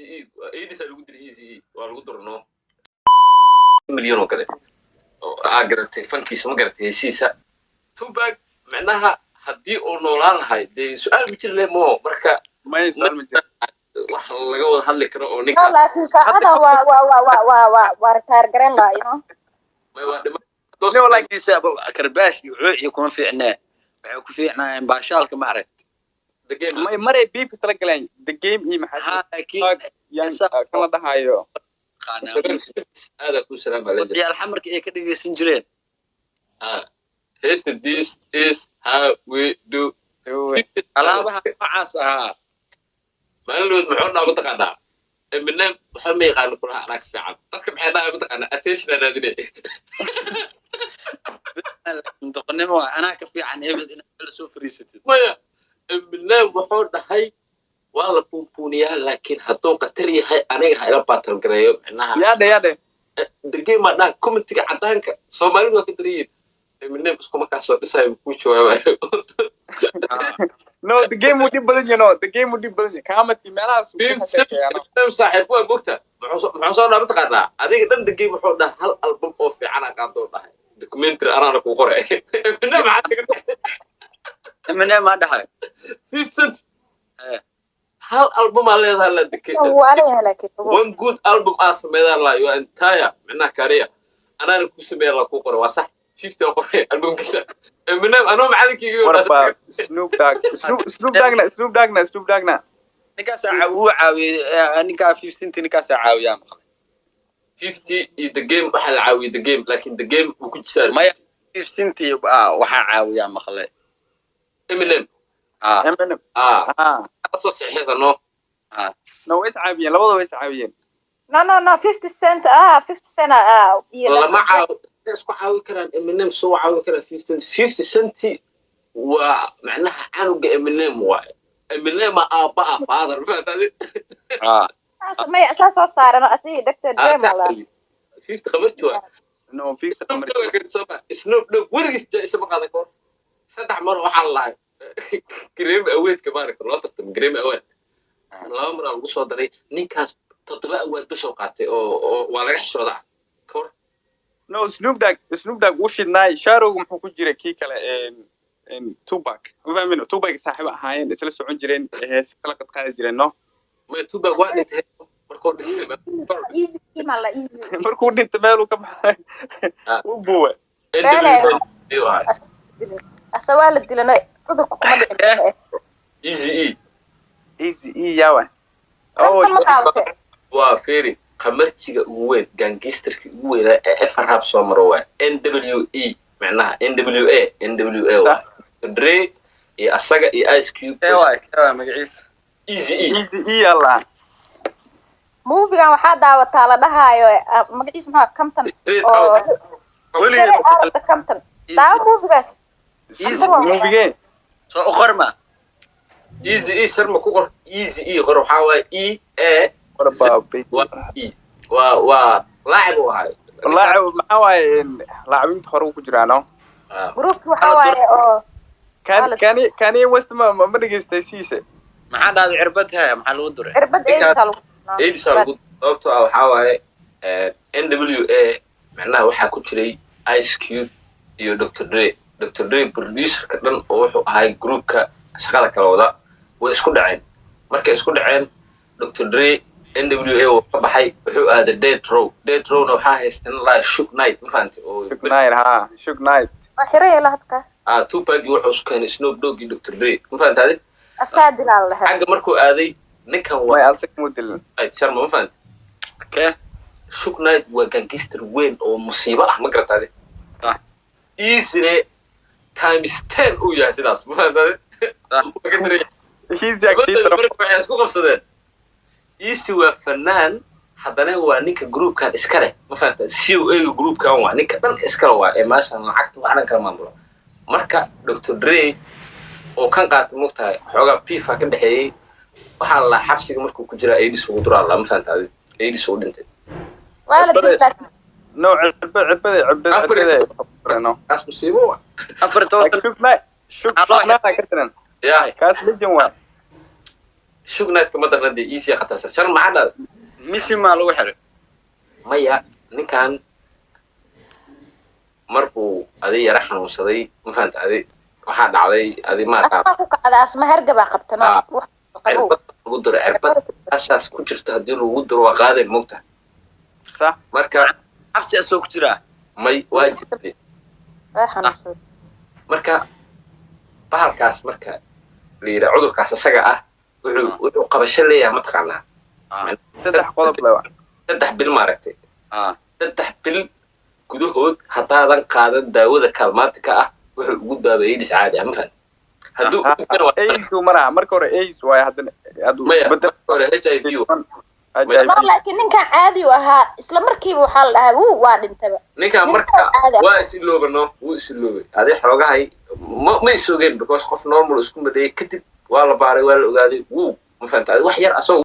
اي ايديس lagu diray easy waa lagu durno milyan oo kale قرأت فنكيس ما قرأت هيسيسا توباك معناها هدي أو نولان هاي دي سؤال مثل ليه مو مركا ما يسأل من جد laga wada hadli karo oo ninka laakiin saacada waa retire garan la may waa dhima no like this karbash iyo kuma fiicnaa waxa ku fiicnaa baashaalka ma aragt the game ما مرة beef isla galeen the game هي محل laakiin yan kala dhahayo qana هذا كل سلام عليك wadiyaal xamarka ay ka dhigeysan jireen this is how we do alaabaha noocaas ahaa maalmood muxuu dhaw taqaanaa eminem waxa ma yaqaan kulaha anaag fiican dadka maxay dhaw taqaanaa attention raadinay doqonnimo anaa ka fiican hebel in la soo fariisatid maya eminem wuxuu dhahay waa la pumpuniyaa laakiin hadduu qatar yahay aniga ha ila baatal gareeyo macnaha yaade degay ma dhan commentiga cadaanka Soomaalidu waa ka dariyeen eminem isku markaa soo dhisay ku jawaabayo no the game would be badan you know the game would be badan kaamadkii meelahaas eminem saaxiib waa bogta muxuu soo dhaw taqaanaa adiga dhan degay wuxuu dhahay hal album oo fiican aan qaado dhahay documentary anaana ku qoray eminem eminem ma dhahay 50 cent hal album aan leedahay la dikay one good album aan sameeyay la your entire macnaha career anaana ku sameeyay la ku qoray waa sax 50 oo qoray albumkiisa eminem anoo macallinkii Snoop Dogg ninkaas uu caawiyay ninka 50 ninkaas caawiyaa maqlay 50 iyo the game waxa la caawiyay the game laakiin the game uu ku jiray maya 50 waxa caawiyaa maqlay eminem soo saxiixano no way caawiyeen labada way caawiyeen no 50 cent 50 cent lama caaw isku caawi karaan eminem soo caawi karaan 50 cent waa macnaha canuga eminem waa eminem aaba father faatadi ma asaas soo saarano asii Dr. Dre mala 50 qabartu no 50 qamar Snoop Dogg warigiisa isma qaadan karo saddex mar waxaan lahay Grim Award ka maaragtay loo tartamo Grim Award laba mar lagu soo daray ninkaas 7 award bisoo qaatay oo waa laga xishoodaa kor no Snoop Dogg washidnay sharow muxuu ku jiray kii kale Tupac fahmin Tupac saaxiib ahaayeen isla socon jireen hees kala qad qaadi jireen no ma Tupac waa dhintay markuu dhintay meel uu ka baxay u buuwa asawala dilano cudurku kuma dhicin easy yawa waa feeri qamartiga ugu weyn gangsterka ugu weyn ee FRAP soo maro waa NWE macnaha NWA Dre iyo asaga iyo Ice Cube magaciisa easy yalla movie-gan waxa daawataa la dhahayo magaciisa maxaa Compton oo Compton daa movie-gaas movie soo qorma easy sharma ku qor easy qor waxa waa waa laacib wahay laacib maxaa waaye laacibinta hore ku jiraano group waxa waaye oo kani west ma dhageystay siise maxaa dhacday cirbadha maxaa lagu duray cirbad eedisa lagu sababtoo ah waxa waaye NWA macnaha waxa ku jiray Ice Cube iyo Dr. Dre producer ka dhan oo wuxuu ahay groupka shaqada kala wada way isku dhaceen markay isku dhaceen Dr. Dre NWA oo ka baxay wuxuu aaday Death Row na waxa haystan la Shook Knight ma fahanti oo Shook Knight akhiraya la hadka Tupac wuxuu isku keenay Snoop Dogg iyo Dr. Dre ma fahantaade asaadilaa la xagga markuu aaday ninkan waa way asag model ay sharma ma fahanti Shook Knight waa gangster weyn oo musiibo ah ma garataade easy times 10 uu yahay sidaas ma fahantaade he's actually waxay isku qabsadeen easy waa fanaan haddana waa ninka groupkan iska leh ma fahantaade COA groupkan waa ninka dhan iska leh waa ee maashan lacagta waxaan kala maamulo marka Dr. Dre oo kan qaatay mugtahay xoogaa pifa ka dhaxeeyay waxaa la xabsiga markuu ku jira Aidis ugu duraa la ma fahantaade Aidis uu dhintay wala dilaa no cirbada no as musiibo afar toos Shook Knight ka tiran yeah kaas legend waa shugnaadka madarna dee easy qatasan shar maxaa dhacday mission maa lagu xiray maya ninkan markuu adi yara xanuunsaday ma fahanta adi waxaa dhacday adi maaqaan asma ku kacda asma hargabaa qabtano wax qabow cirbad lagu diro cirbad ashaas ku jirto haddii lagu diro waa qaaday moogta صح marka cabsi asoo ku jiraa may waa jirtay waa xanuunsan marka bahalkaas marka la yidhaa cudurkaas isaga ah wuxuu qabasho leeyahay mataqaanaa saddex qodob leh 3 bil maaragtay ah 3 bil gudahood haddaadan qaadan daawada kaalmaatika ah wuxuu ugu baabayay dhis caadi ah ma fahan hadduu AIDS maraa marka hore AIDS waaye haddana bedel hore HIV laakiin ninkan caadi u ahaa isla markiiba waxaa la dhahaa waa dhintaba ninkan marka waa isiloobano wuu isiloobay adi xoogahay ma isogeen because qof normal isku madayay kadib waa la baaray waa la ogaaday wuu ma fahanta wax yar asoo